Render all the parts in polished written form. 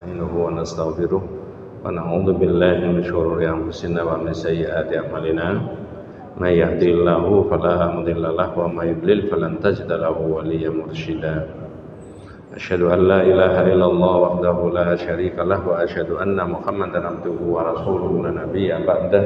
نستعينه ونستغفره ونعوذ بالله من شرور أنفسنا ومن سيئات أعمالنا من يهدي الله فلا مضل له ومن يضلل فلن تجد له وليا مرشدا أشهد أن لا إله إلا الله وحده لا شريك له وأشهد أن محمدا عبده ورسوله لا نبي بعده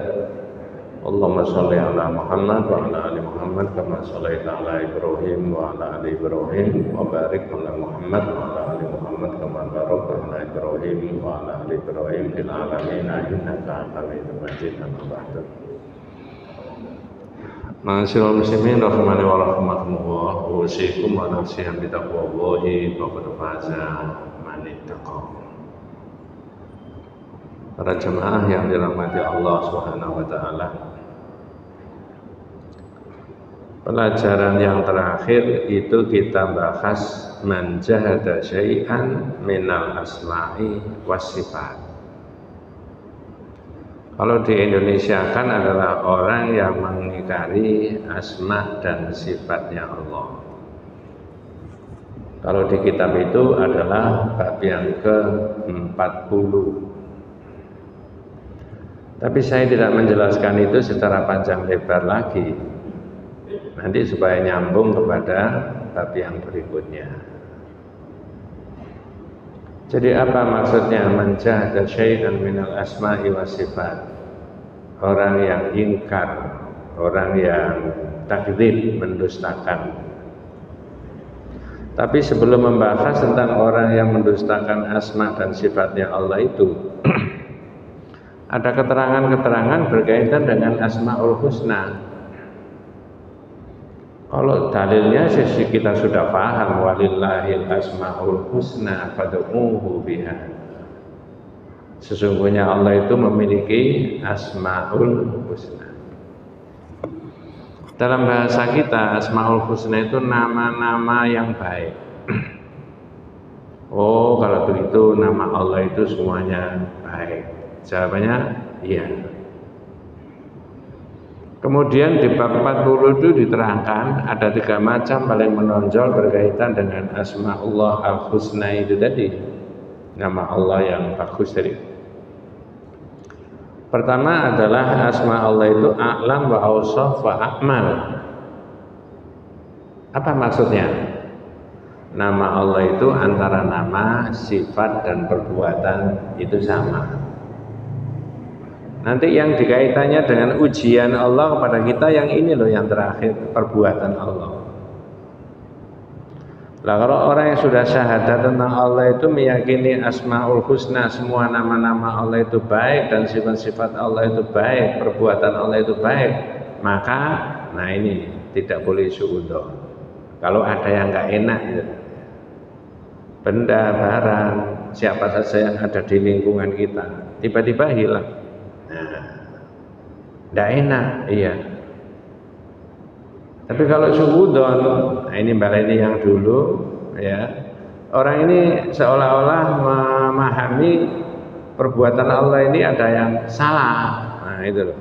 اللهم صل على محمد وعلى آل محمد كما صليت على إبراهيم وعلى آل إبراهيم وبارك على محمد وعلى آل محمد كما باركت على إبراهيم وعلى آل إبراهيم في العالمين إنك حميد مجيد أما بعد Ma'asyiral muslimin rahimani wa rahimakumullah, usikum wa nafsi bi taqwallahi faqad faza man ittaqa. Para jemaah yang dirahmati Allah Subhanahu wa taala. Pelajaran yang terakhir itu kita bahas man jahada syai'an minal asma'i was sifat. Kalau di Indonesia kan adalah orang yang mengingkari asma dan sifatnya Allah. Kalau di kitab itu adalah bab yang ke-40. Tapi saya tidak menjelaskan itu secara panjang lebar lagi. Nanti supaya nyambung kepada bab yang berikutnya. Jadi apa maksudnya man jahada syai'an minal asma'i was sifat? Orang yang ingkar, orang yang takdzib, mendustakan. Tapi sebelum membahas tentang orang yang mendustakan asma dan sifatnya Allah itu ada keterangan-keterangan berkaitan dengan Asmaul Husna. Kalau dalilnya sih kita sudah paham, walillahil asmaul husna fad'uuhu biha. Sesungguhnya Allah itu memiliki asmaul husna. Dalam bahasa kita asmaul husna itu nama-nama yang baik. Oh, kalau begitu nama Allah itu semuanya baik. Jawabannya iya. Kemudian di bab 40 itu diterangkan ada 3 macam paling menonjol berkaitan dengan Asma'ullah al-Husna itu tadi. Nama Allah yang bagus tadi. Pertama adalah asma Allah itu a'lam wa awsaf wa akmal. Apa maksudnya? Nama Allah itu antara nama, sifat dan perbuatan itu sama. Nanti yang dikaitannya dengan ujian Allah kepada kita yang ini loh yang terakhir, perbuatan Allah. Lah kalau orang yang sudah syahadat tentang Allah itu meyakini Asmaul Husna, semua nama-nama Allah itu baik dan sifat-sifat Allah itu baik, perbuatan Allah itu baik, maka nah ini tidak boleh suudzon. Kalau ada yang nggak enak gitu. Benda, barang, siapa saja yang ada di lingkungan kita tiba-tiba hilang. Nah, tidak enak, iya. Tapi kalau suudzon, nah ini baleni yang dulu, ya. Orang ini seolah-olah memahami perbuatan Allah ini ada yang salah. Nah itu loh.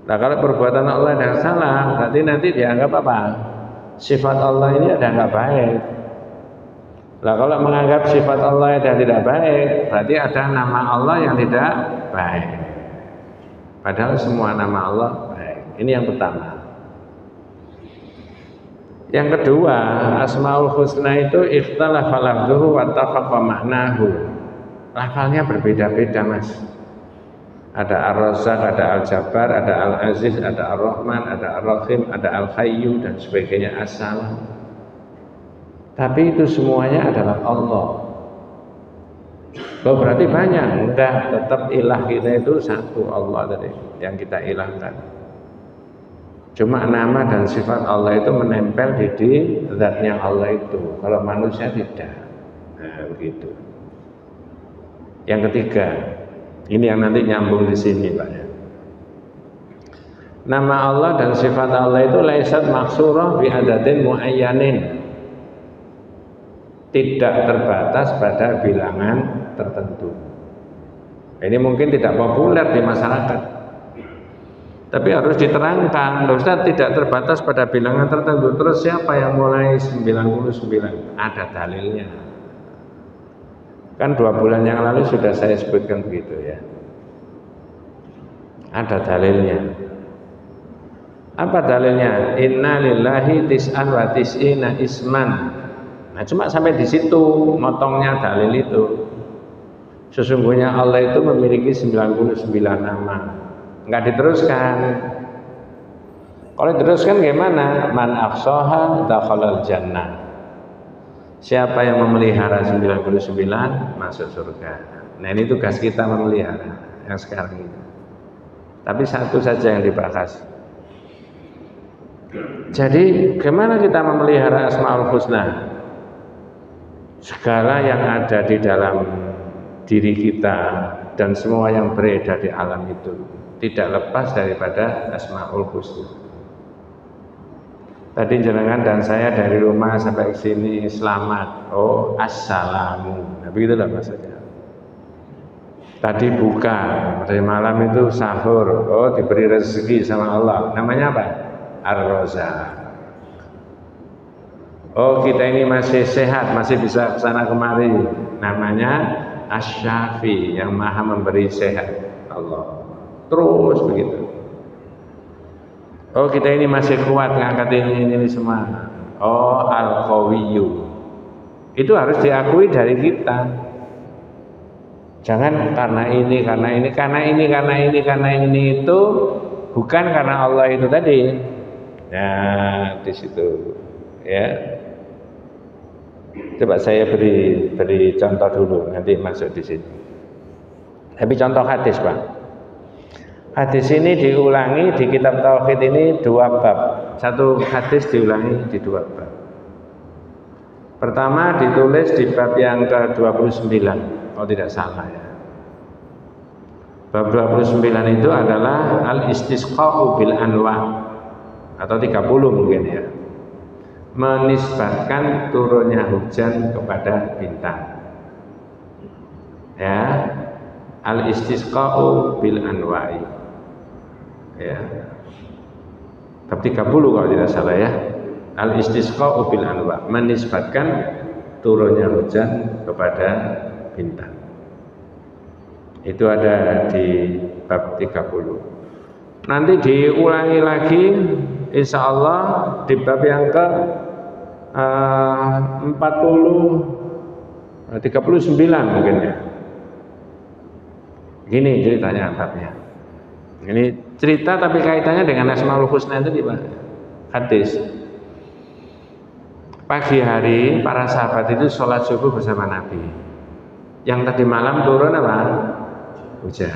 Nah kalau perbuatan Allah ada yang salah, berarti nanti dianggap apa? Sifat Allah ini ada nggak baik. Nah kalau menganggap sifat Allah yang tidak baik, berarti ada nama Allah yang tidak baik. Padahal semua nama Allah baik. Ini yang pertama. Yang kedua, Asmaul Husna itu ikhtalafa lafzuhu wa tafaqa ma'nahu. Lafalnya berbeda-beda, Mas. Ada Ar-Razzaq, ada Al-Jabbar, ada Al-Aziz, ada Ar-Rahman, ada Ar-Rahim, ada Al-Hayyu dan sebagainya, As-Salam. Tapi itu semuanya adalah Allah. Loh berarti banyak? Enggak, tetap ilah kita itu satu Allah tadi yang kita ilahkan. Cuma nama dan sifat Allah itu menempel di zatnya Allah itu. Kalau manusia tidak. Nah begitu. Yang ketiga, ini yang nanti nyambung di sini Pak ya. Nama Allah dan sifat Allah itu laisat maksurah bi adatin muayyanin. Tidak terbatas pada bilangan tertentu. Ini mungkin tidak populer di masyarakat, tapi harus diterangkan. Loh Ustaz, tidak terbatas pada bilangan tertentu. Terus siapa yang mulai 99? Ada dalilnya. Kan 2 bulan yang lalu sudah saya sebutkan begitu ya. Ada dalilnya. Apa dalilnya? Inna lillahi tis'an wa tis'ina isman. Nah, cuma sampai di situ motongnya dalil itu. Sesungguhnya Allah itu memiliki 99 nama. Enggak diteruskan. Kalau diteruskan gimana? Man ahsaha dakhalal jannah. Siapa yang memelihara 99 masuk surga. Nah, ini tugas kita memelihara yang sekarang ini. Tapi satu saja yang dibahas. Jadi gimana kita memelihara Asmaul Husna? Segala yang ada di dalam diri kita dan semua yang beredar di alam itu tidak lepas daripada Asmaul Husna. Tadi jenengan dan saya dari rumah sampai ke sini selamat. Oh, assalamu. Nah, begitulah maksudnya. Tadi buka, dari malam itu sahur. Oh, diberi rezeki sama Allah. Namanya apa? Ar-Razzaq. Oh, kita ini masih sehat, masih bisa kesana kemari. Namanya Asy-Syafi, yang maha memberi sehat. Allah. Terus begitu. Oh, kita ini masih kuat ngangkat ini semua. Oh, Al-Qawiyyu. Itu harus diakui dari kita. Jangan karena ini itu bukan karena Allah itu tadi. Nah, di situ ya. Coba saya beri contoh dulu, nanti masuk di sini. Tapi contoh hadis, Pak. Hadis ini diulangi di kitab Tauhid ini 2 bab. Satu hadis diulangi di 2 bab. Pertama ditulis di bab yang ke-29, kalau tidak salah ya. Bab 29 itu adalah al-istisqa'u bil anwa, atau 30 mungkin ya. Menisbatkan turunnya hujan kepada bintang. Ya. Al-istisqa'u bil anwa'i. Ya. Bab 30 kalau tidak salah ya. Al-istisqa'u bil anwa, menisbatkan turunnya hujan kepada bintang. Itu ada di bab 30. Nanti diulangi lagi insya Allah di bab yang ke 39 mungkin ya. Gini ceritanya babnya. Ini cerita tapi kaitannya dengan Asmaul Husna itu Pak. Hadis. Pagi hari para sahabat itu sholat subuh bersama Nabi. Yang tadi malam turun apa? Hujan.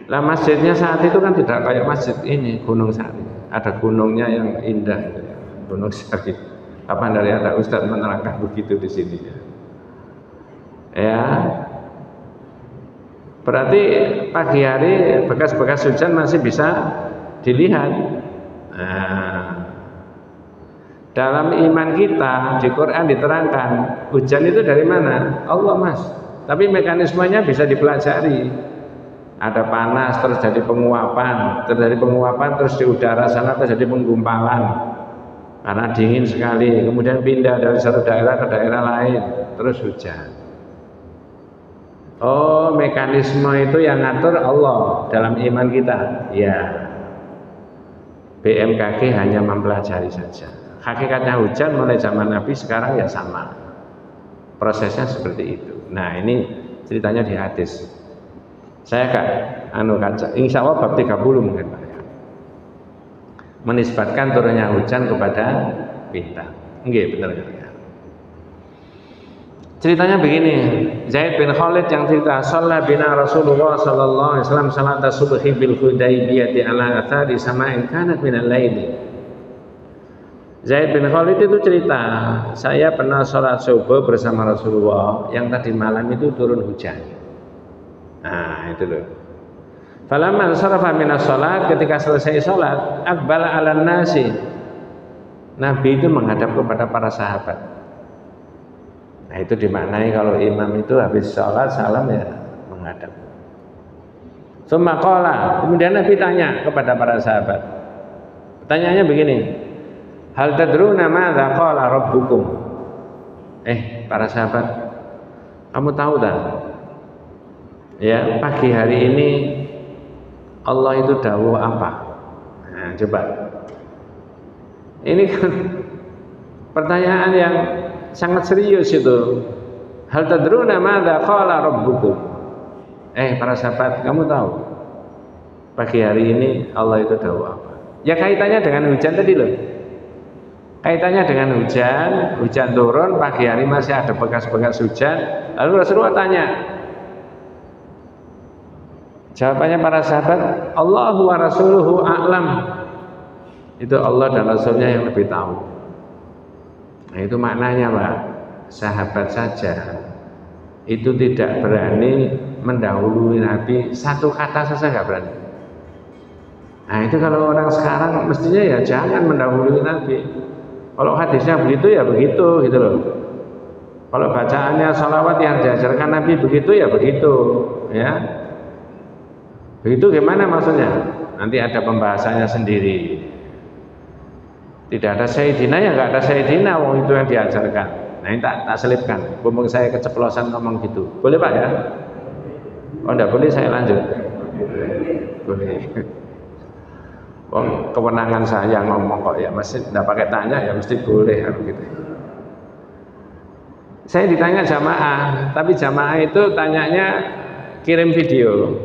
Lah masjidnya saat itu kan tidak kayak masjid ini, Gunung Sari. Ada gunungnya yang indah, ya. Gunung Sari. Kapan dari ada Ustadz menerangkan begitu di sini ya? Ya. Berarti pagi hari bekas-bekas hujan masih bisa dilihat. Nah, dalam iman kita di Quran diterangkan hujan itu dari mana? Allah Mas. Tapi mekanismenya bisa dipelajari. Ada panas terus jadi penguapan, terus di udara sana terjadi penggumpalan karena dingin sekali. Kemudian pindah dari satu daerah ke daerah lain, terus hujan. Oh, mekanisme itu yang ngatur Allah dalam iman kita. Ya. BMKG hanya mempelajari saja. Hakikatnya hujan mulai zaman Nabi sekarang ya sama. Prosesnya seperti itu. Nah, ini ceritanya di hadis. Saya kaca. Insya Allah bab 30 mungkin Pak ya. Menisbatkan turunnya hujan kepada bintang. Nggih, benar ya. Ceritanya begini, Zaid bin Khalid yang cerita, "Shalla bina Rasulullah sallallahu alaihi wasallam salat subhi bil Hudaybiyah ala athari sama'in kanat min al-lail." Zaid bin Khalid itu cerita, saya pernah sholat subuh bersama Rasulullah yang tadi malam itu turun hujan. Nah, itu loh. Falamma sarafa minas sholat, ketika selesai sholat, aqbala 'alan nasi. Nabi itu menghadap kepada para sahabat. Nah, itu dimaknai kalau imam itu habis sholat salam ya menghadap. Tsumma qala, kemudian Nabi tanya kepada para sahabat. Pertanyaannya begini, hal tadruna madza qala rabbukum? Para sahabat, Kamu tahu tak? Ya, pagi hari ini Allah itu dawuh apa? Nah, coba. Ini kan pertanyaan yang sangat serius itu. Hal tadruna madza qala rabbukum? Para sahabat, kamu tahu pagi hari ini Allah itu dawuh apa? Ya kaitannya dengan hujan tadi loh. Kaitannya dengan hujan turun, pagi hari masih ada bekas-bekas hujan. Lalu Rasulullah tanya. Jawabannya para sahabat, Allahu wa rasuluhu a'lam. Itu Allah dan Rasulnya yang lebih tahu. Nah itu maknanya Pak, sahabat saja itu tidak berani mendahului Nabi, satu kata saja nggak berani. Nah itu kalau orang sekarang mestinya ya jangan mendahului Nabi. Kalau hadisnya begitu ya begitu gitu loh. Kalau bacaannya sholawat yang diajarkan Nabi begitu ya begitu, ya. Begitu gimana maksudnya? Nanti ada pembahasannya sendiri. Tidak ada Sayyidina ya nggak ada Sayyidina, wong itu yang diajarkan. Nah ini tak selipkan. Mumpung saya keceplosan ngomong gitu. Boleh Pak ya? Oh enggak boleh, saya lanjut. Boleh. Kewenangan saya ngomong kok ya, mesti enggak pakai tanya ya mesti boleh gitu. Saya ditanya jamaah, tapi jamaah itu tanyanya kirim video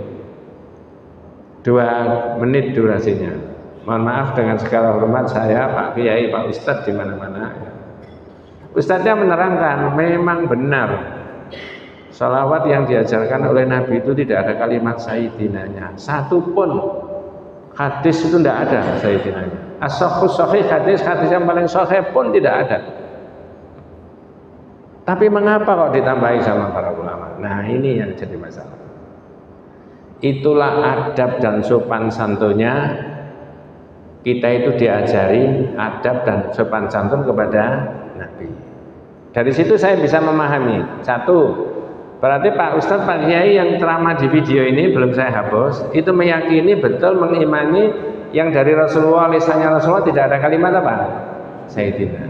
2 menit durasinya. Mohon maaf dengan segala hormat saya Pak Kiai, Pak Ustadz di mana-mana. Ustadznya menerangkan memang benar sholawat yang diajarkan oleh Nabi itu tidak ada kalimat sayyidinanya. Satu pun hadis itu tidak ada sayyidinanya. As-sahih sahih hadis yang paling sahih pun tidak ada. Tapi mengapa kok ditambahi sama para ulama? Nah ini yang jadi masalah. Itulah adab dan sopan santunnya. Kita itu diajari adab dan sopan santun kepada Nabi. Dari situ saya bisa memahami. Satu, berarti Pak Ustadz, Pak Kiai yang ceramah di video ini belum saya hapus, itu meyakini betul, mengimani yang dari Rasulullah, lisannya Rasulullah tidak ada kalimat apa? Sayyidina.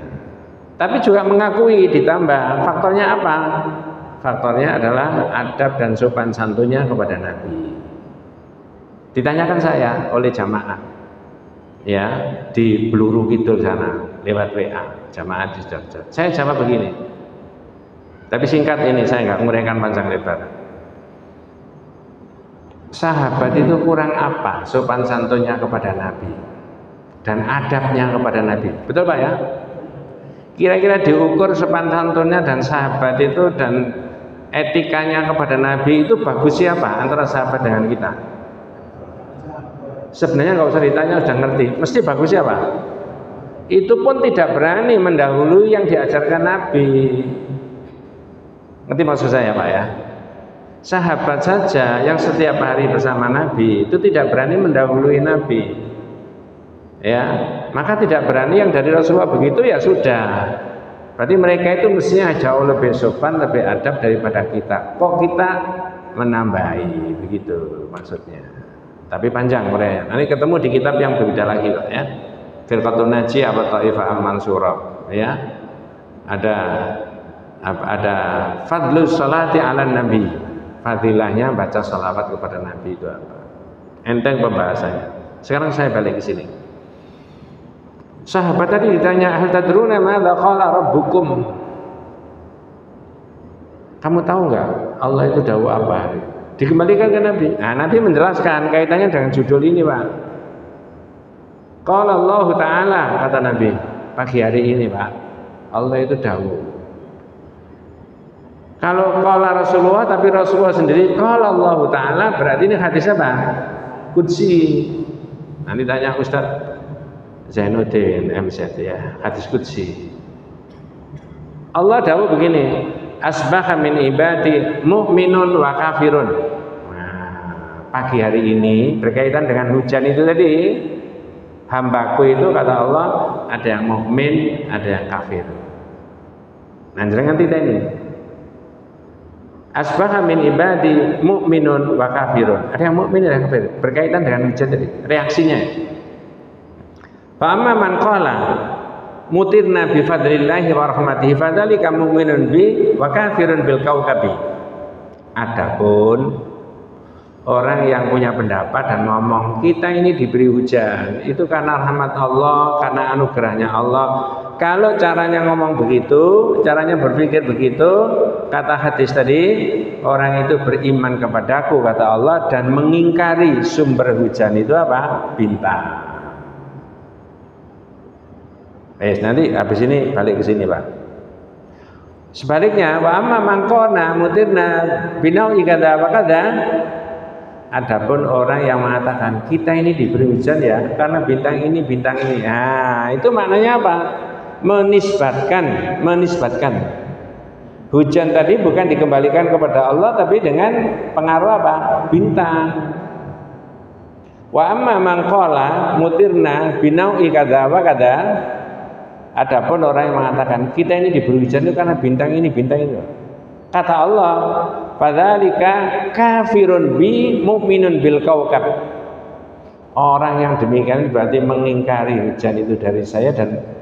Tapi juga mengakui ditambah. Faktornya apa? Faktornya adalah adab dan sopan santunnya kepada Nabi. Ditanyakan saya oleh jamaah, ya di Bluru Kidul sana lewat WA, jamaah di Jogja. Saya jawab begini. Tapi singkat ini, saya nggak menguraikan panjang lebar. Sahabat itu kurang apa sopan santunnya kepada Nabi dan adabnya kepada Nabi? Betul Pak ya? Kira-kira diukur sopan santunnya dan sahabat itu dan etikanya kepada Nabi itu bagus siapa antara sahabat dengan kita? Sebenarnya nggak usah ditanya, sudah ngerti. Mesti bagus siapa? Itu pun tidak berani mendahului yang diajarkan Nabi. Ngerti maksud saya Pak ya? Sahabat saja yang setiap hari bersama Nabi itu tidak berani mendahului Nabi. Ya, maka tidak berani yang dari Rasulullah begitu ya sudah. Berarti mereka itu mestinya jauh lebih sopan, lebih adab daripada kita. Kok kita menambahi begitu maksudnya. Tapi panjang mereka. Nanti ketemu di kitab yang berbeda lagi kok ya. Firqatun Najiyah atau Taifah Al-Mansurah ya. Ada fadlus sholati ala nabi. Fadilahnya baca sholawat kepada Nabi itu apa? Enteng pembahasannya. Sekarang saya balik ke sini. Sahabat tadi ditanya, hal tadruna madza qala rabbukum? Kamu tahu nggak Allah itu dawuh apa? Dikembalikan ke Nabi. Nah, Nabi menjelaskan kaitannya dengan judul ini, Pak. Qala Allah Ta'ala, kata Nabi, pagi hari ini, Pak, Allah itu dawuh. Kalau qala Rasulullah, tapi Rasulullah sendiri qala Allah Ta'ala, berarti ini hadisnya apa? Qudsi. Nanti tanya Ustaz Zainuddin MZ ya, hadis qudsi. Allah dawuh begini, asbaha min ibadi mu'minun wa kafirun. Nah, pagi hari ini berkaitan dengan hujan itu tadi, hambaku itu kata Allah ada yang mukmin, ada yang kafir. Nah, jangan tidak ini. Asbaha min ibadi mu'minun wa kafirun. Ada yang mukmin, ada yang kafir. Berkaitan dengan hujan tadi, reaksinya. Fa amma man qala, mutirna bi fadlillahi wa rahmatihi fadzalika mu'minun bi wa kafirun bil kaukabi. Adapun orang yang punya pendapat dan ngomong kita ini diberi hujan itu karena rahmat Allah, karena anugerahnya Allah. Kalau caranya ngomong begitu, caranya berpikir begitu, kata hadis tadi, orang itu beriman kepadaku kata Allah dan mengingkari sumber hujan itu apa? Bintang. Nanti habis ini balik ke sini, Pak. Sebaliknya, wa amma mangkona mutirna binau ikada apa kada. Adapun orang yang mengatakan kita ini diberi hujan ya karena bintang ini. Nah, itu maknanya apa? Menisbatkan hujan tadi bukan dikembalikan kepada Allah tapi dengan pengaruh apa? Bintang. Wa amma man qala mutirna binau'i kadza wa kadza. Adapun orang yang mengatakan kita ini diberi hujan itu karena bintang ini. Kata Allah, fadzalika kafirun bi mu'minun bil kaukab. Orang yang demikian berarti mengingkari hujan itu dari saya dan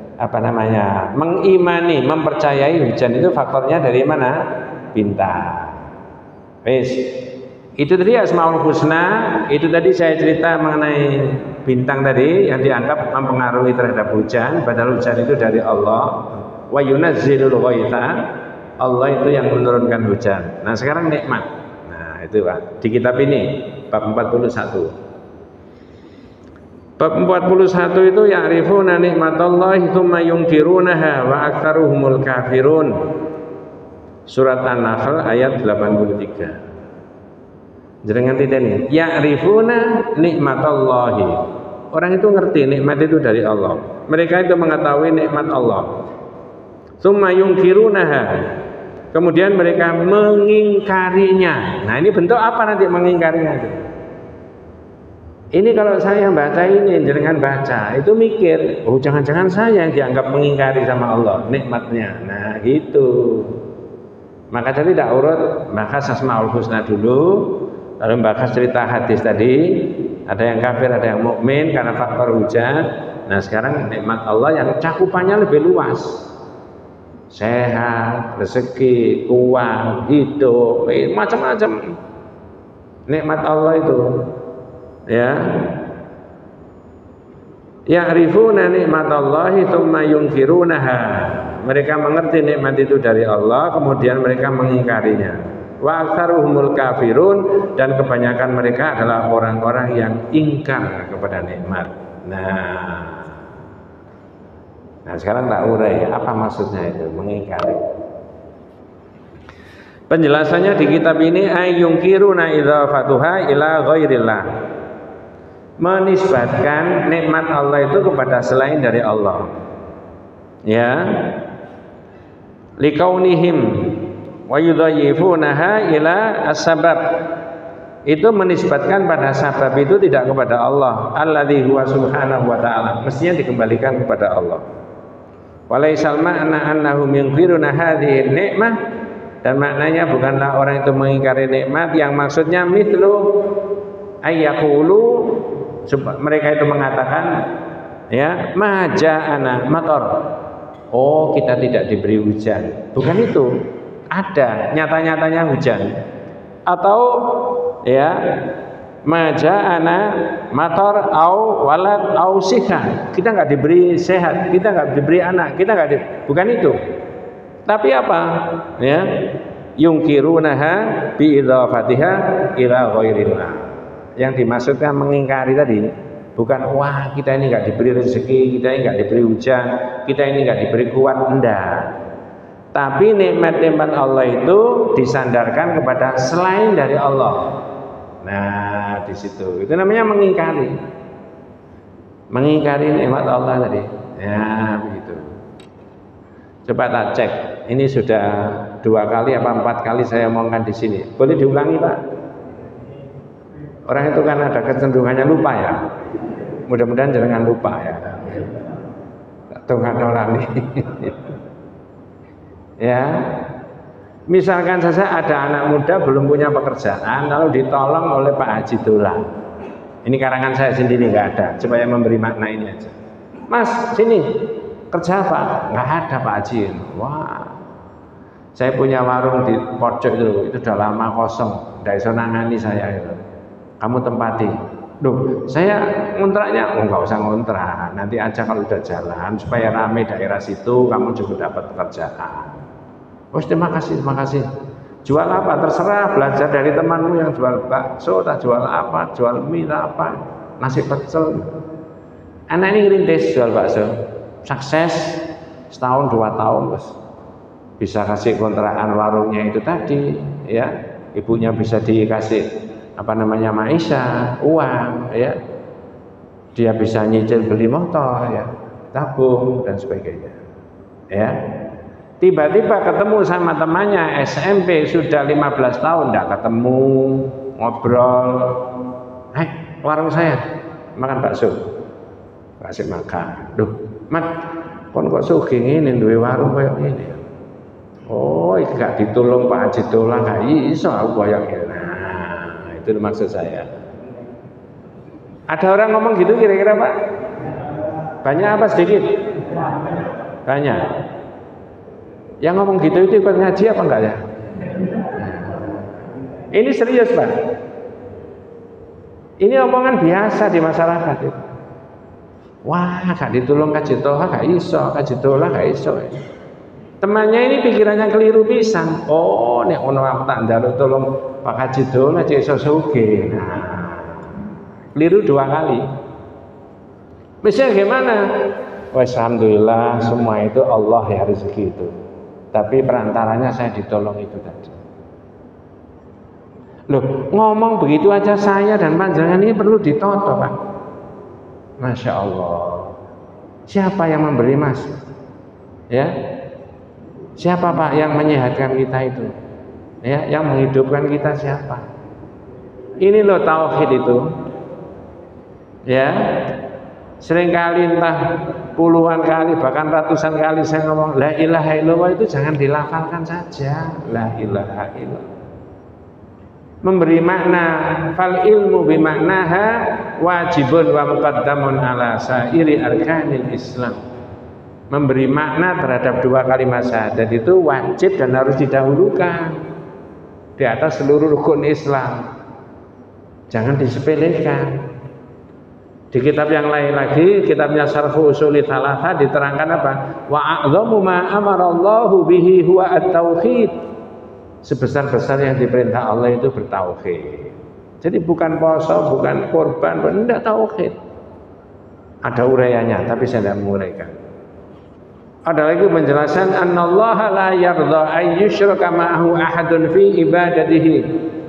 mengimani, mempercayai hujan itu faktornya dari mana? Bintang. Itu tadi Asmaul Husna. Itu tadi saya cerita mengenai bintang tadi yang dianggap mempengaruhi terhadap hujan, padahal hujan itu dari Allah. Wa yunazzilul ghaitha. Allah itu yang menurunkan hujan. Nah, sekarang nikmat. Nah, itu Pak. Di kitab ini bab 41. Bab 41 itu ya'rifuna nikmatallahi tsumma yungkirunaha wa aktsaruhumul kafirun. Surat An-Nahl ayat 83. Jenengan titeni, ya'rifuna nikmatallahi. Orang itu ngerti nikmat itu dari Allah. Mereka itu mengetahui nikmat Allah. Tsumma yungkirunaha. Kemudian mereka mengingkarinya. Nah, ini bentuk apa nanti mengingkarinya itu? Ini kalau saya baca ini, jangan baca, itu mikir, oh jangan-jangan saya yang dianggap mengingkari sama Allah nikmatnya. Nah gitu. Maka tadi tidak urut, bahas Asmaul Husna dulu, lalu bahas cerita hadis tadi, ada yang kafir, ada yang mukmin karena faktor hujan. Nah sekarang nikmat Allah yang cakupannya lebih luas, sehat, rezeki, uang, hidup, macam-macam nikmat Allah itu. Ya, ya'rifuna nikmatallahi tsumma yunkirunaha. Mereka mengerti nikmat itu dari Allah, kemudian mereka mengingkarinya. Wa aktsaruhumul kafirun, dan kebanyakan mereka adalah orang-orang yang ingkar kepada nikmat. Nah sekarang tak urai apa maksudnya itu mengingkari. Penjelasannya di kitab ini ayyunkiruna idzafatuha ila ghairillah. Menisbatkan nikmat Allah itu kepada selain dari Allah. Ya. Liqaunihim wa yudhayyifunaha ila as-sabab. Itu menisbatkan pada sabab itu tidak kepada Allah. Alladzi huwa subhanahu wa ta'ala. Mestinya dikembalikan kepada Allah. Walaisal ma'na annahum yunfiruna hadhihi nikmah, dan maknanya bukanlah orang itu mengingkari nikmat, yang maksudnya mithlu ayyaqulu, mereka itu mengatakan ya maja'ana matar, oh kita tidak diberi hujan. Bukan itu, ada nyata-nyatanya hujan. Atau ya maja'ana matar au walad au siha, kita nggak diberi sehat, kita nggak diberi anak, kita nggak bukan itu. Tapi apa? Ya, yungkirunaha bi idzafatiha ila ghairillah. Yang dimaksudkan mengingkari tadi bukan wah kita ini nggak diberi rezeki, kita ini nggak diberi hujan, kita ini nggak diberi kuat, enggak. Tapi nikmat-nikmat Allah itu disandarkan kepada selain dari Allah. Nah di situ itu namanya mengingkari, nikmat Allah tadi. Ya begitu. Coba tak cek, ini sudah 2 kali apa 4 kali saya omongkan di sini. Boleh diulangi Pak? Orang itu kan ada kecenderungannya lupa ya. Mudah-mudahan jangan lupa ya. Tuhan nolani. Ya. Misalkan saja ada anak muda belum punya pekerjaan, lalu ditolong oleh Pak Haji Dolan. Ini karangan saya sendiri, nggak ada. Coba yang memberi makna ini aja. Mas, sini. Kerja apa? Nggak ada Pak Haji. Wah, saya punya warung di pojok itu udah lama kosong, nggak bisa nangani saya itu. Kamu tempati. Duh, saya ngontraknya, nggak usah ngontrak, nanti aja kalau udah jalan supaya rame daerah situ, kamu juga dapat pekerjaan. Oh, terima kasih, terima kasih. Jual apa? Terserah, belajar dari temanmu yang jual bakso, tak jual apa, jual mie, tak apa, nasi pecel. Anak ini ngerintis jual bakso, sukses setahun 2 tahun terus bisa kasih kontrakan warungnya itu tadi, ya. Ibunya bisa dikasih maisha, uang, ya. Dia bisa nyicil beli motor, ya, tabung dan sebagainya, ya. Tiba-tiba ketemu sama temannya SMP sudah 15 tahun tidak ketemu, ngobrol. Warung saya makan bakso, kasih makan. Duh, Mat, kon kok sugih ngene duwe warung kayak ngene. Oh, iki gak ditolong Pak Haji Tola, gak iso aku koyo ngene. Nah, itu maksud saya. Ada orang ngomong gitu kira-kira Pak? Banyak apa sedikit? Banyak. Yang ngomong gitu itu ikut ngaji apa enggak ya? Ini serius Pak. Ini omongan biasa di masyarakat itu. Wah, gak ditolong Haji Toha gak iso, Haji Tola gak iso. Temannya ini pikirannya keliru pisan. Oh, nek ono aku tak njaluk tolong Pak Haji Tola cek iso sugih. Nah, keliru 2 kali. Bisa gimana? Wes alhamdulillah semua itu Allah ya rezeki itu. Tapi perantaranya saya ditolong itu tadi. Loh, ngomong begitu aja saya dan panjangan ini perlu ditoto Pak. Masya Allah. Siapa yang memberi Mas? Ya, siapa Pak yang menyehatkan kita itu? Ya, yang menghidupkan kita siapa? Ini loh tauhid itu. Ya, seringkali entah puluhan kali bahkan ratusan kali saya ngomong la ilaha illallah itu jangan dilafalkan saja, la ilaha illallah. Memberi makna, fal ilmu bimaknaha wajibun wa muqaddamun ala sairi arkanil Islam. Memberi makna terhadap 2 kalimat syahadat itu wajib dan harus didahulukan di atas seluruh rukun Islam. Jangan disepelekan. Di kitab yang lain lagi, kitabnya Syarhu Usuli Thalatha diterangkan apa? Wa a'dhamu ma amarallahu bihi huwa at-tauhid. Sebesar-besar yang diperintah Allah itu bertauhid. Jadi bukan poso, bukan korban, tidak tauhid. Ada uraiannya, tapi saya tidak menguraikan. Ada lagi penjelasan annallaha la yardha ay yusyraka ma'ahu ahadun fi ibadatihi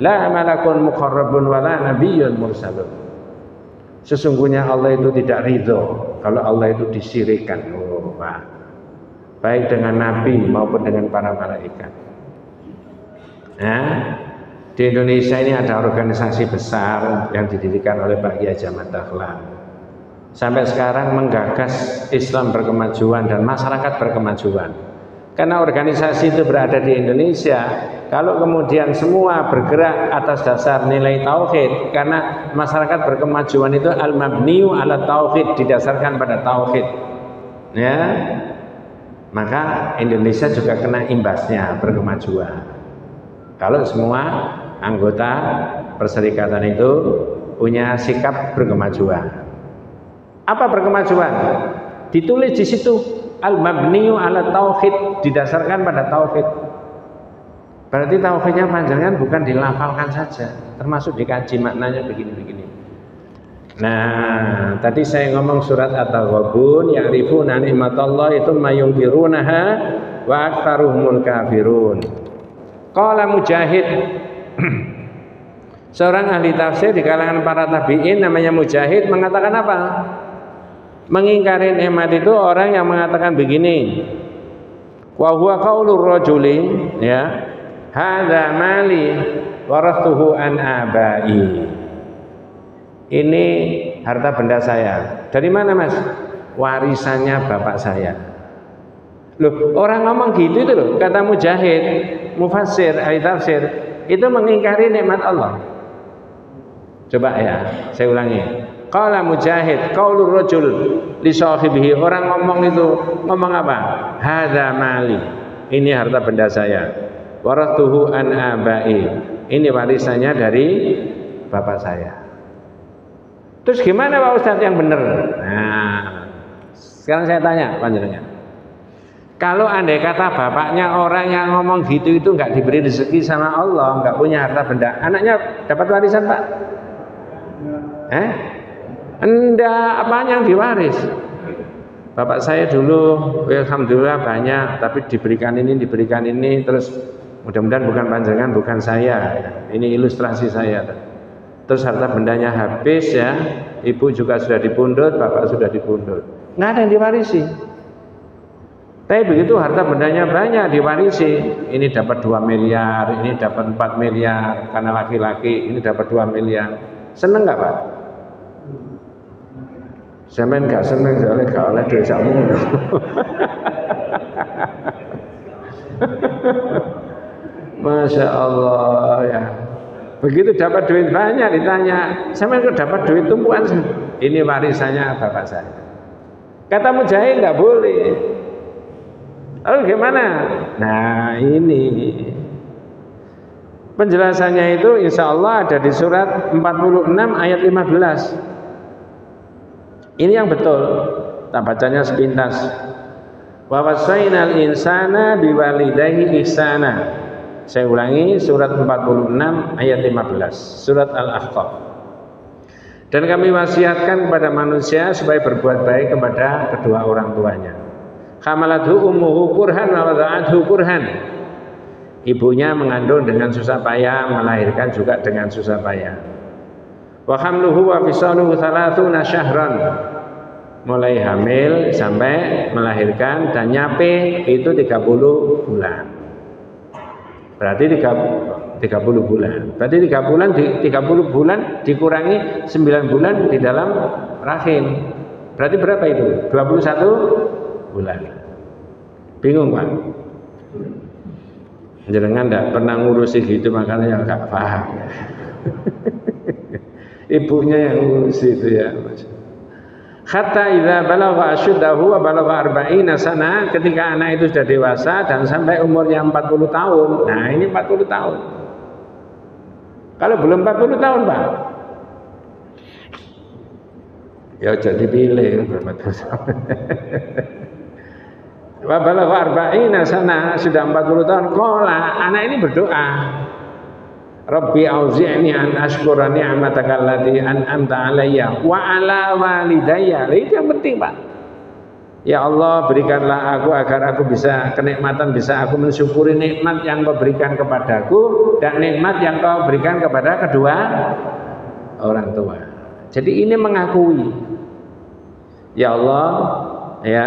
la malakun muqarrabun wa la nabiyyun mursalun. Sesungguhnya Allah itu tidak ridho kalau Allah itu disirikan, baik dengan nabi maupun dengan para malaikat. Nah, di Indonesia ini ada organisasi besar yang didirikan oleh Pak Kiai Ahmad Dahlan. Sampai sekarang menggagas Islam berkemajuan dan masyarakat berkemajuan. Karena organisasi itu berada di Indonesia, kalau kemudian semua bergerak atas dasar nilai tauhid, karena masyarakat berkemajuan itu al-mabniu ala tauhid, didasarkan pada tauhid, ya, maka Indonesia juga kena imbasnya berkemajuan. Kalau semua anggota perserikatan itu punya sikap berkemajuan. Apa berkemajuan? Ditulis di situ al-mabniu ala tauhid, didasarkan pada tauhid. Berarti tauhidnya panjangan bukan dilafalkan saja, termasuk dikaji maknanya begini-begini. Nah, tadi saya ngomong surat At-Taghabun, ya'rifuna ni'matallahi tsumma yunkirunaha wa aktsaruhumul kafirun. Qala Mujahid, seorang ahli tafsir di kalangan para tabi'in namanya Mujahid, mengatakan apa? Mengingkari nikmat itu orang yang mengatakan begini, wa huwa qaulur rajuli, ya, hadza mali warathuhu an abai. Ini harta benda saya. Dari mana Mas? Warisannya bapak saya. Loh, orang ngomong gitu itu loh, kata Mujahid, mufassir, ahli tafsir, itu mengingkari nikmat Allah. Coba ya, saya ulangi. Qala Mujahid, qaulur rajul li sahibihi, orang ngomong itu ngomong apa? Hadza mali, ini harta benda saya. Warathuhu an abai, ini warisannya dari bapak saya. Terus gimana Pak Ustadz yang benar? Nah, sekarang saya tanya panjenengan. Kalau andai kata bapaknya orang yang ngomong gitu itu nggak diberi rezeki sama Allah, nggak punya harta benda, anaknya dapat warisan Pak? Enggak, apanya yang diwaris? Bapak saya dulu, alhamdulillah banyak, tapi diberikan ini, terus mudah-mudahan bukan panjenengan, bukan saya. Ini ilustrasi saya. Terus harta bendanya habis ya, ibu juga sudah dipundhut, bapak sudah dipundhut. Nggak ada yang diwarisi. Tapi begitu harta bendanya banyak diwarisi, ini dapat 2 miliar, ini dapat 4 miliar, karena laki-laki, ini dapat 2 miliar. Seneng nggak Pak? Sampeyan nggak seneng soalnya nggak oleh dosamu. Masya Allah ya. Begitu dapat duit banyak ditanya, sampeyan kok dapat duit tumpuan? Ini warisannya bapak saya. Kata Mujahid nggak boleh. Lalu gimana? Nah ini penjelasannya itu insya Allah ada di surat 46 ayat 15. Ini yang betul. Tak bacanya sepintas. Wa wasainal insana biwalidayhi ihsana. Saya ulangi surat 46 ayat 15, surat Al-Ahqaf. Dan kami wasiatkan kepada manusia supaya berbuat baik kepada kedua orang tuanya. Hamalathu ummuhu kurhan wa wada'athu kurhan. Ibunya mengandung dengan susah payah, melahirkan juga dengan susah payah. Wa hamluhu wa fisaluhu 30 syahran. Mulai hamil sampai melahirkan dan nyape itu 30 bulan. Berarti 30 bulan. Berarti 30 bulan dikurangi 9 bulan di dalam rahim. Berarti berapa itu? 21 bulan. Bingung Pak? Jenengan enggak pernah ngurusi gitu makanya enggak paham. Ibunya yang ngurusi itu ya. Hatta idza balagha asyuddahu wa balagha 40 sana, ketika anak itu sudah dewasa dan sampai umurnya 40 tahun. Nah, ini 40 tahun. Kalau belum 40 tahun, Pak, ya jadi pilih berapa tahun. Wa balagha 40 sana, sudah 40 tahun. Qala, anak ini berdoa, Rabbi auzi'ni an ashkura ni'mataka allati an'amta alayya wa ala walidayya. Itu yang penting Pak. Ya Allah, berikanlah aku agar aku bisa kenikmatan, bisa aku mensyukuri nikmat yang Kau berikan kepadaku dan nikmat yang Kau berikan kepada kedua orang tua. Jadi ini mengakui, ya Allah, ya,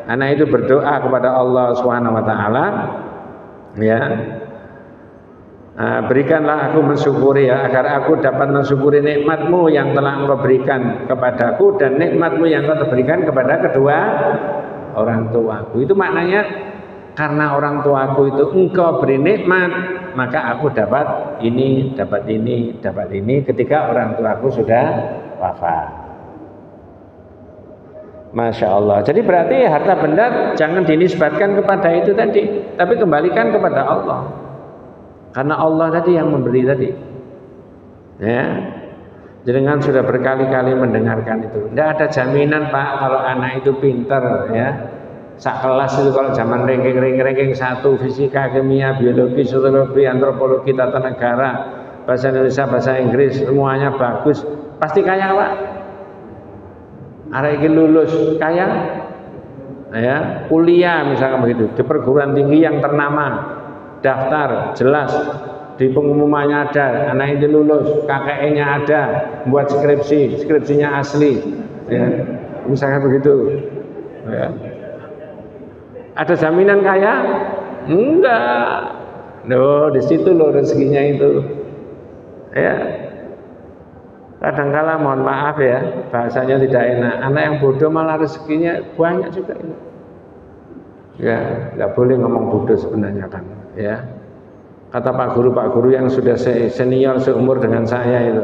anak itu berdoa kepada Allah Subhanahu wa taala, ya. Berikanlah aku mensyukuri ya, agar aku dapat mensyukuri nikmat-Mu yang telah Engkau berikan kepadaku dan nikmat-Mu yang Engkau berikan kepada kedua orang tuaku. Itu maknanya karena orang tuaku itu Engkau beri nikmat, maka aku dapat ini, dapat ini, dapat ini ketika orang tuaku sudah wafat. Masya Allah. Jadi berarti harta benda jangan dinisbatkan kepada itu tadi, tapi kembalikan kepada Allah. Karena Allah tadi yang memberi tadi, ya. Jenengan sudah berkali-kali mendengarkan itu. Tidak ada jaminan Pak kalau anak itu pinter, ya. Sak kelas itu kalau zaman ranking 1 fisika, kimia, biologi, sosiologi, antropologi, tata negara, bahasa Indonesia, bahasa Inggris, semuanya bagus, pasti kaya Pak. Arek iki lulus kaya, ya. Kuliah misalkan begitu di perguruan tinggi yang ternama. Daftar jelas di pengumumannya ada, anak itu lulus, KKN-nya ada, buat skripsinya asli, ya, misalnya begitu, ya. Ada jaminan kaya? Enggak. Loh, di situ loh rezekinya itu, ya. Kadangkala mohon maaf ya, bahasanya tidak enak, anak yang bodoh malah rezekinya banyak juga ini. Ya, nggak boleh ngomong bodoh sebenarnya kan, ya. Kata Pak Guru yang sudah senior seumur dengan saya itu,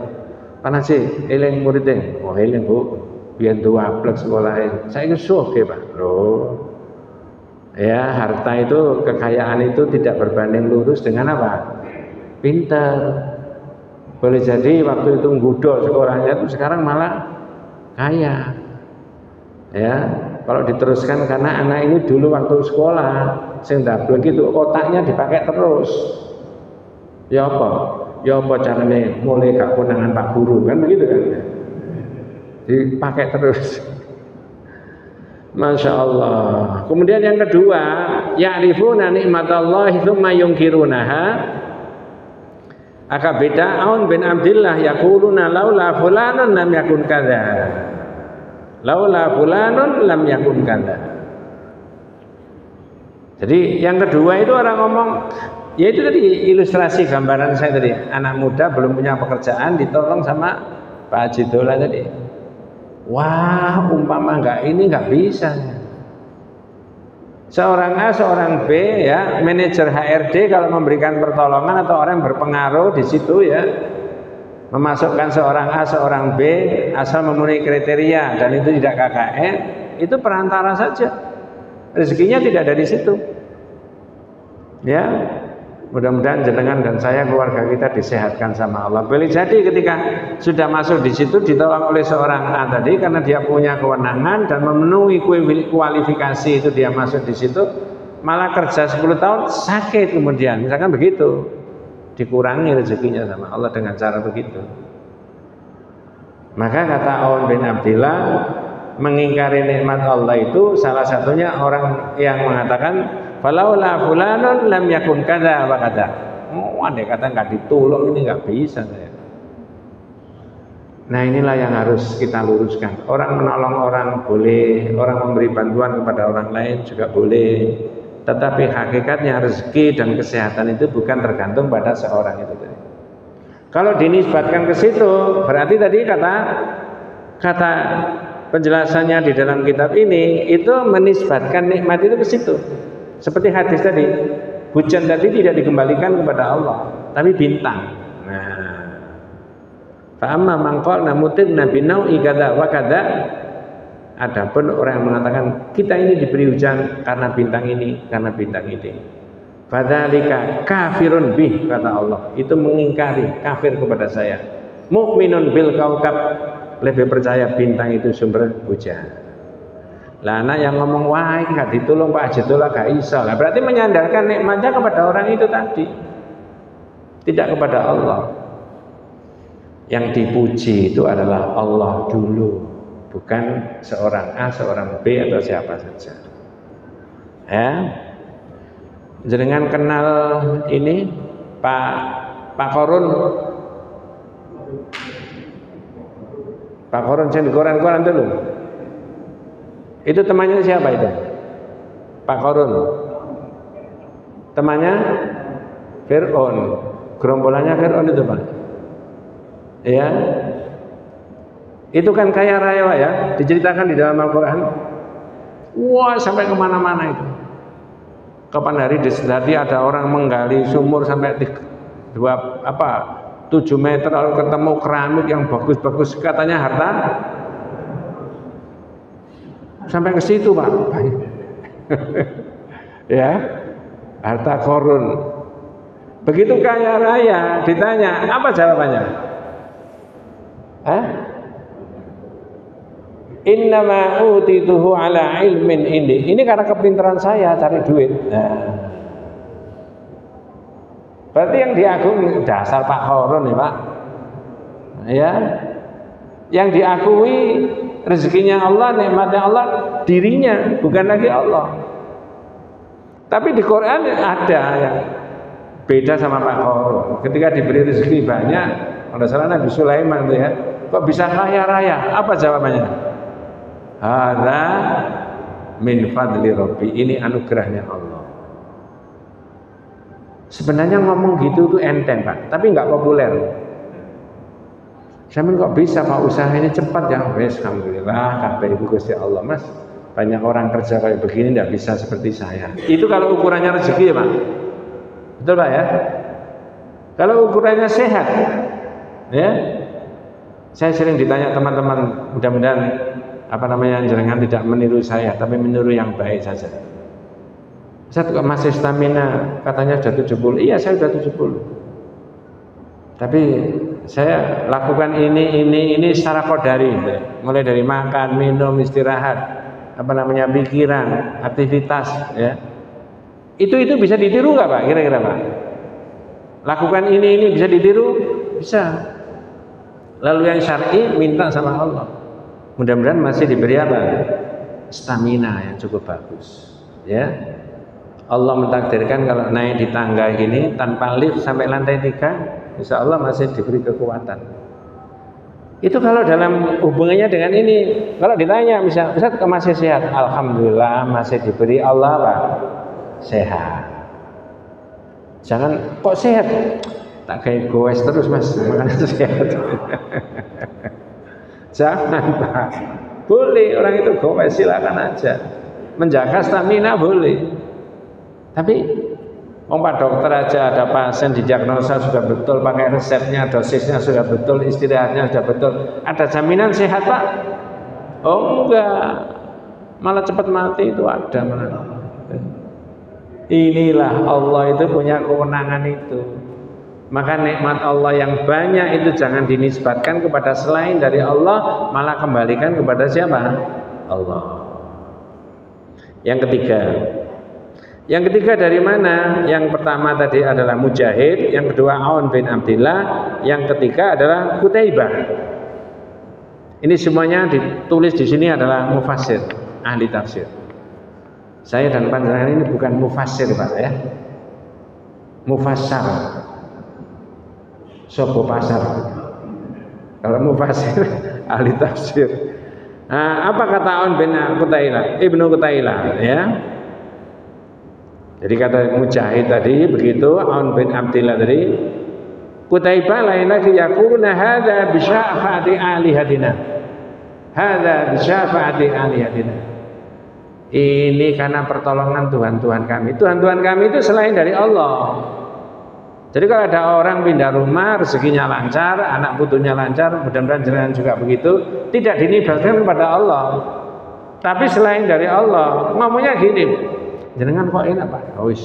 Panas sih, eling muridnya. Oh eling bu, biar dua plek sekolahnya. Saya itu oke pak. Loh, ya harta itu, kekayaan itu tidak berbanding lurus dengan apa? Pintar. Boleh jadi waktu itu ngudok sekolahnya itu sekarang malah kaya. Ya, kalau diteruskan karena anak ini dulu waktu sekolah, sing ndablek itu otaknya dipakai terus. Ya apa? Ya apa caranya mulai gak konangan Pak Guru kan begitu kan? Dipakai terus. Masya Allah. Kemudian yang kedua, ya'rifuna nikmatallahi tsumma yungkirunaha. Aka beda Aun bin Abdillah yaquluna laula fulanun lam yakun kadza. Laula fulanun lam yakun kadza. Jadi yang kedua itu orang ngomong, ya itu tadi ilustrasi gambaran saya tadi, anak muda belum punya pekerjaan ditolong sama Pak Haji Dola tadi. Wah, umpama ini nggak bisa. Seorang A, seorang B, ya, manajer HRD kalau memberikan pertolongan atau orang yang berpengaruh di situ ya, memasukkan seorang A, seorang B, asal memenuhi kriteria dan itu tidak KKN, itu perantara saja. Rezekinya tidak dari situ. Ya, mudah-mudahan jenengan dan saya, keluarga kita disehatkan sama Allah. Boleh jadi ketika sudah masuk di situ ditolong oleh seorang A tadi karena dia punya kewenangan dan memenuhi kualifikasi itu, dia masuk di situ, malah kerja 10 tahun sakit kemudian, misalkan begitu, dikurangi rezekinya sama Allah dengan cara begitu. Maka kata Aun bin Abdillah, mengingkari nikmat Allah itu salah satunya orang yang mengatakan falaula fulanun lam yakun kadza wa kadza. Oh, andai kata nggak ditolong ini nggak bisa saya. Nah, inilah yang harus kita luruskan. Orang menolong orang boleh, orang memberi bantuan kepada orang lain juga boleh. Tetapi hakikatnya rezeki dan kesehatan itu bukan tergantung pada seorang itu tadi. Kalau dinisbatkan ke situ, berarti tadi kata penjelasannya di dalam kitab ini itu menisbatkan nikmat itu ke situ. Seperti hadis tadi, hujan tadi tidak dikembalikan kepada Allah, tapi bintang. Nah, fa'amma man qala mutirna binau'i kadza wa kadza. Adapun orang yang mengatakan kita ini diberi hujan karena bintang ini, karena bintang ini. Fadzalika kafirun bih, kata Allah. Itu mengingkari, kafir kepada saya. Mukminun bil kaukab, lebih percaya bintang itu sumber hujan. Lah anak yang ngomong wah nggak ditolong Pak Haji Dola gak iso lah, berarti menyandarkan nikmatnya kepada orang itu tadi, tidak kepada Allah. Yang dipuji itu adalah Allah dulu, bukan seorang A, seorang B atau siapa saja. Ya, jenengan kenal ini Pak Korun, Pak Korun yang di koran-koran dulu. Itu temannya siapa itu? Pak Korun. Temannya Fir'aun. Gerombolannya Fir'aun itu Pak. Ya. Itu kan kaya raya ya, diceritakan di dalam Al-Quran. Wah, sampai kemana-mana itu. Kapan hari tadi ada orang menggali sumur sampai 7 meter, lalu ketemu keramik yang bagus-bagus, katanya harta. Sampai ke situ Pak. Ya, harta korun. Begitu kaya raya, ditanya apa jawabannya? Innama utituhu ala ilmin indi. Ini karena kepintaran saya cari duit. Nah, berarti yang diakui dasar Pak Korun ya Pak. Ya, yang diakui rezekinya Allah, nikmatnya Allah, dirinya, bukan lagi Allah. Tapi di Quran ada yang beda sama Pak Korun. Ketika diberi rezeki banyak, kalau salah Nabi Sulaiman itu ya, kok bisa kaya raya? Apa jawabannya? Hadza min fadli Rabbi. Ini anugerahnya Allah. Sebenarnya ngomong gitu tuh enteng Pak, tapi nggak populer. Saya kok bisa Pak usaha ini cepat ya? Wes, alhamdulillah, kabeh ibu Gusti Allah Mas. Banyak orang kerja kayak begini tidak bisa seperti saya. Itu kalau ukurannya rezeki ya Pak. Betul Pak ya? Kalau ukurannya sehat, ya, Saya sering ditanya teman-teman, mudah-mudahan jenengan tidak meniru saya, tapi meniru yang baik saja. Saya kok masih stamina, katanya sudah 70. Iya, saya sudah 70. Tapi saya lakukan ini secara qadari, mulai dari makan, minum, istirahat, pikiran, aktivitas, ya. Itu bisa ditiru nggak Pak? Kira-kira Pak? Lakukan ini bisa ditiru? Bisa. Lalu yang syar'i minta sama Allah. Mudah-mudahan masih diberi apa? Stamina yang cukup bagus. Ya. Allah mentakdirkan kalau naik di tangga ini tanpa lift sampai lantai 3, insya Allah masih diberi kekuatan. Itu kalau dalam hubungannya dengan ini. Kalau ditanya misalnya, Ustaz masih sehat? Alhamdulillah masih diberi Allah Pak, sehat. Jangan kok sehat? Tak kayak goes terus Mas, makanya sehat. Jangan Pak. Boleh orang itu goes, silakan aja. Menjaga stamina boleh. Tapi Pak dokter aja ada pasien didiagnosa sudah betul, pakai resepnya, dosisnya sudah betul, istirahatnya sudah betul. Ada jaminan sehat Pak? Oh enggak, malah cepat mati itu ada malah. Inilah Allah itu punya kewenangan itu. Maka nikmat Allah yang banyak itu jangan dinisbatkan kepada selain dari Allah, malah kembalikan kepada siapa? Allah. Yang ketiga dari mana? Yang pertama tadi adalah Mujahid, yang kedua Aun bin Abdillah, yang ketiga adalah Qutaibah. Ini semuanya ditulis di sini adalah mufassir, ahli tafsir. Saya dan panjenengan ini bukan mufassir Pak ya. Mufassar. Sopo pasar. Kalau mufassir ahli tafsir. Nah, apa kata Aun bin Qutailah? Ibnu Qutailah ya. Jadi kata Mujahid tadi begitu, Aun bin Abdillah tadi, Qutaibah lain lagi yaquluna hadza bi syafa'ati alihatina. Hadza bi syafa'ati alihatina. Ini karena pertolongan Tuhan-Tuhan kami. Tuhan-Tuhan kami itu selain dari Allah. Jadi kalau ada orang pindah rumah, rezekinya lancar, anak putunya lancar, mudah-mudahan jenengan juga begitu, tidak dinibatkan kepada Allah. Tapi selain dari Allah, ngomongnya gini, jenengan kok enak Pak? Oh wis,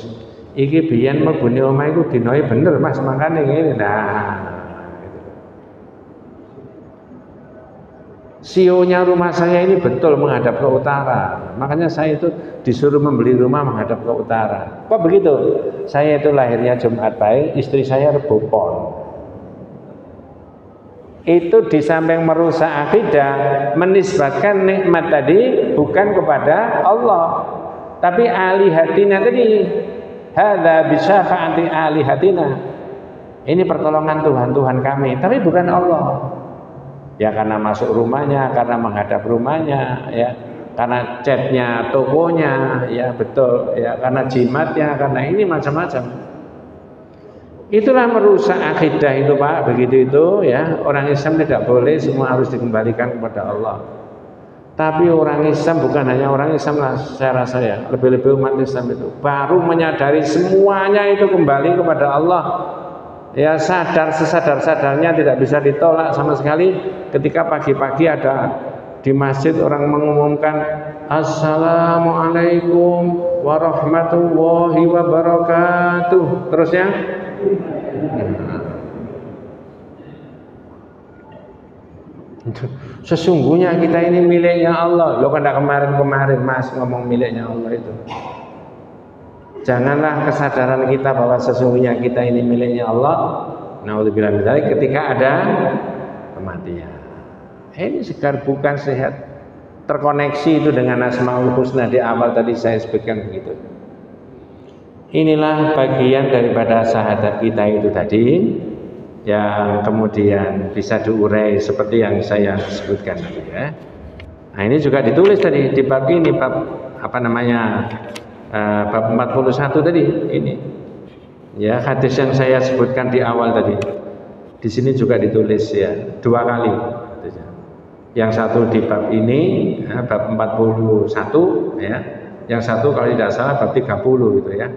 iki biyen mlebune omah iku dinoe bener Mas, makane ngene. Nah, CEO-nya rumah saya ini betul menghadap ke utara. Makanya saya itu disuruh membeli rumah menghadap ke utara. Kok begitu? Saya itu lahirnya Jumat Pahing, istri saya Rebo Pon. Itu di samping merusak akidah, menisbatkan nikmat tadi bukan kepada Allah, tapi alihatina tadi. Hadza bi syafa'ati alihatina. Ini pertolongan Tuhan kami, tapi bukan Allah. Ya karena masuk rumahnya, karena menghadap rumahnya, ya karena catnya tokonya, ya betul, ya karena jimatnya, karena ini macam-macam. Itulah merusak akidah itu Pak, begitu itu ya. Orang Islam tidak boleh semua harus dikembalikan kepada Allah. Tapi orang Islam bukan hanya orang Islam lah, saya rasa ya, lebih-lebih umat Islam itu baru menyadari semuanya itu kembali kepada Allah. Ya sadar sesadar-sadarnya, tidak bisa ditolak sama sekali. Ketika pagi-pagi ada di masjid orang mengumumkan Assalamualaikum warahmatullahi wabarakatuh, terusnya sesungguhnya kita ini miliknya Allah. Lo kan kemarin Mas ngomong miliknya Allah itu. Janganlah kesadaran kita bahwa sesungguhnya kita ini miliknya Allah. Naudzubillah min dzalik, ketika ada kematian. Ini segar bukan sehat. Terkoneksi itu dengan Asmaul Husna di awal tadi saya sebutkan begitu. Inilah bagian daripada syahadat kita itu tadi, yang kemudian bisa diurai seperti yang saya sebutkan tadi ya. Nah ini juga ditulis tadi di bab ini, bab bab 41 tadi ini. Ya, hadis yang saya sebutkan di awal tadi. Di sini juga ditulis ya, 2 kali. Yang satu di bab ini, ya, bab 41 ya. Yang satu kalau tidak salah bab 30 gitu ya.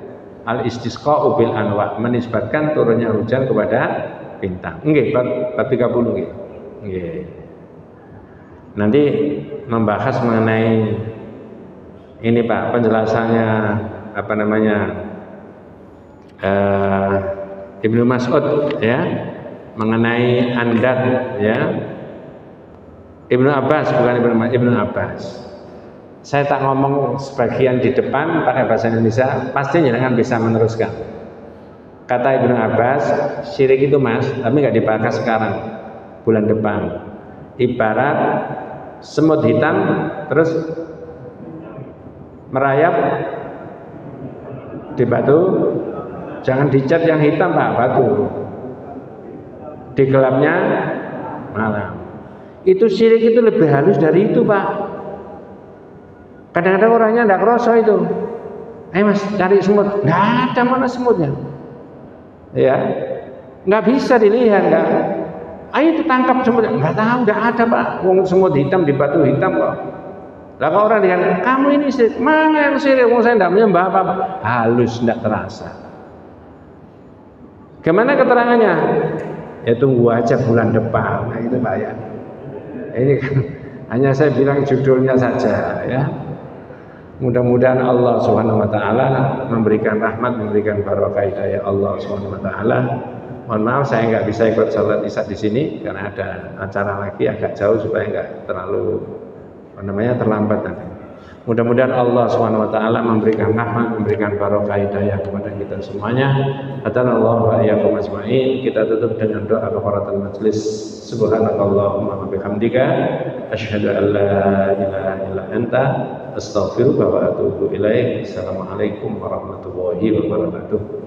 Al-istisqa'u bil anwa, menisbatkan turunnya hujan kepada bintang. Nggih, bab 30 nggih. Yeah. Nanti membahas mengenai ini Pak, penjelasannya apa namanya Ibnu Mas'ud ya, mengenai andad ya. Ibnu Abbas, bukan Ibnu Abbas. Saya tak ngomong sebagian di depan pakai bahasa Indonesia, pasti jangan bisa meneruskan. Kata Ibnu Abbas, syirik itu Mas, tapi nggak dibahas sekarang, bulan depan. Ibarat semut hitam terus merayap di batu, jangan dicat yang hitam Pak, batu. Di gelapnya malam. Itu syirik itu lebih halus dari itu Pak. Kadang-kadang orangnya tidak kerasa itu. Mas cari semut, nggak ada mana semutnya. Ya, nggak bisa dilihat nggak. Ayo tangkap semut, nggak tahu, nggak ada Pak. Wong semut hitam di batu hitam kok. Lah kalau orang dikatakan kamu ini syirik, mana yang syirik? Wong saya tidak menyembah apa-apa. Halus, tidak terasa. Gimana keterangannya? Ya tunggu aja bulan depan. Nah itu Pak ya. Ini kan hanya saya bilang judulnya saja ya. Mudah-mudahan Allah Subhanahu wa taala memberikan rahmat, memberikan barokah hidayah Allah Subhanahu wa taala. Mohon maaf saya nggak bisa ikut salat Isya di sini karena ada acara lagi agak jauh supaya nggak terlalu terlambat nanti. Mudah-mudahan Allah Subhanahu wa taala memberikan rahmat, memberikan barokah hidayah kepada kita semuanya. Hadanallahu wa iyyakum ajmain. Kita tutup dengan doa kafaratul majlis. Subhanakallahumma wa bihamdika asyhadu an la ilaha illa anta astaghfiruka wa atubu ilaik. Assalamualaikum warahmatullahi wabarakatuh.